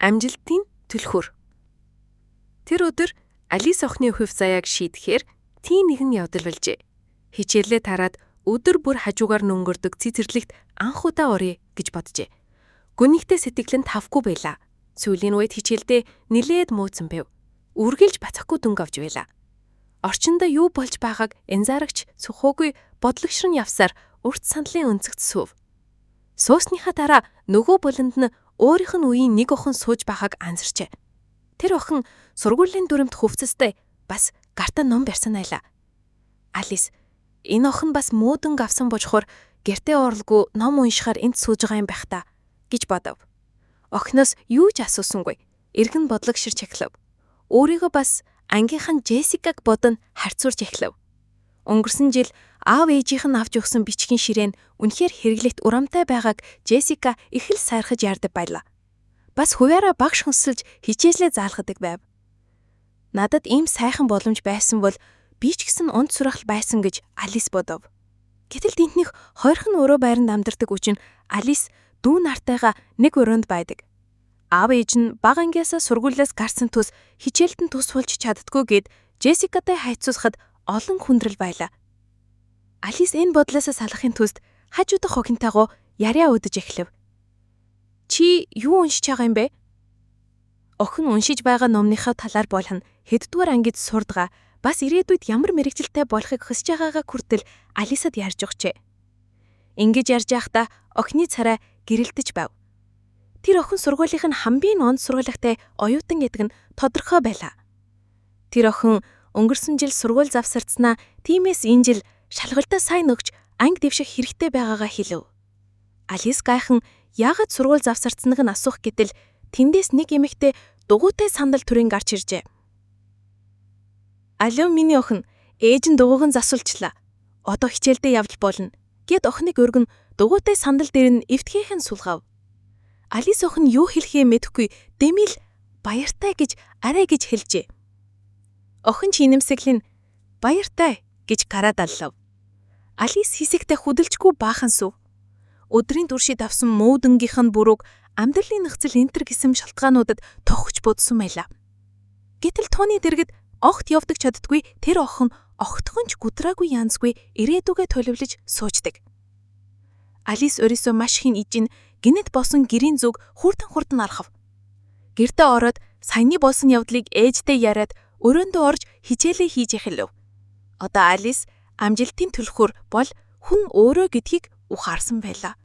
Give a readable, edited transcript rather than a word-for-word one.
Амжилтын түлхүүр. Тэр өдөр Алис охины хувь заяаг шийдэхээр тийм нэгэн явдал болжээ. Хичээлээ тараад өдөр бүр хажуугаар нөнгөрдөг цэцэрлэгт анх удаа оръё гэж боджээ. Гүнигтэй сэтгэл нь тавгүй байлаа. Сүүлийн үед хичээлдээ нилээд мууцсан байв. Үргэлж бацахгүй дөнгө авч байлаа. Орчиндөө юу болж байгааг энзаарагч сухуугүй бодлогшрон явсаар урт сандлын өнцөгт суув. Суусныхаа дараа нөгөө буланд нь өөрийнх нь үеийн нэг охин сууж байгааг анзарчээ. Тэр охин сургуулийн дүрмд хөвцөстэй бас гартаа ном барьсан байлаа. Алис энэ охин бас муудан авсан божхоор гэртээ орлого ном уншихаар энд сууж байгаа юм байх та гэж бодов. Охиноос юу ч асуусангүй. Эргэн бодлогширч эхлэв. Өөрийгөө бас ангийнхан Джессикаг бодон харьцуулж эхлэв. Өнгөрсөн жил аав ээжийнх нь авч өгсөн бичгийн ширээн үнэхээр хэрэглэт урамтай байгааг Джессика их л сайрхаж яардаг байлаа. Бас хуваараа багш хөсөлж хичээлээ заалгадаг байв. Надад ийм сайхан боломж байсан бол би ч гэсэн унд сурах байсан гэж Алис бодов. Гэтэл тентнийх хоёрхан өрөө байранд амьдардаг үчин Алис дүү нартайгаа нэг өрөөнд байдаг. Аав ээж нь бага ангиасаа сургуулиас гарсан түс хичээлд нь тус болж чаддгүй гэд Джессикатай хайцуусахад олон хүндрэл байлаа. Алис энэ бодлоосоо салахын тулд хажуудах охинтойгоо яриа өдөж эхлэв. Чи юу уншиж байгаа юм бэ? Охин уншиж байгаа номныхаа талаар болгон хэддүгээр ангид сурдгаа бас ирээдүйд ямар мэрэгжилтэй болохыг хүсэж байгаагаа хүртэл Алисад ярьж өгчээ. Ингэж ярьж байхдаа охины царай гэрэлтэж байв. Тэр охин сургуулийнх нь хамгийн онд сургуулийн оюутан гэдэг нь тодорхой байлаа. Тэр охин өнгөрсөн жил сургууль завсардсанаа тиймээс энэ жил шалгалтаа сайн өгч анги дэвших хэрэгтэй байгаагаа хэлв. Алис гайхан яагаад сургууль завсардсныг нь асуух гэтэл тэндээс нэг эмэгтэй дугуйтай сандал төрийн гарч иржээ. Алөө миний охин, ээж нь дугуйг нь засуулчлаа. Одоо хичээлдээ явж болно гэд охиныг өргөн дугуйтай сандал дээр нь эвтгээхэн сулгав. Алис охин юу хэлэхээ мэдэхгүй дэмил баяртай гэж арай гэж хэлжээ. Охин ч инэмсэглэн баяртай гэж гараад аллав. Алис хэсэгтээ хөдөлжгүй баахан сув. Өдрийн туршид авсан муудангийнх нь бүрүүг амьдралын нөхцөл энтер гэсэн шалтгаануудад тохиж будсан байлаа. Гэтэл тооны дэргэд огт явдаг чаддгүй тэр охин огтхон ч гудраагүй янзгүй ирээдүгэ төлөвлөж сууждаг. Алис өөрөөсөө маш хин ижин гинэт босон гэрийн зүг хурдан алхав. Гэртээ ороод саяны болсон явдлыг ээжтэй яриад өрөөндөө орж хичээлээ хийж эхэлв. Одоо Алис амжилтын түлхүүр бол хүн өөрөө гэдгийг ухаарсан байлаа.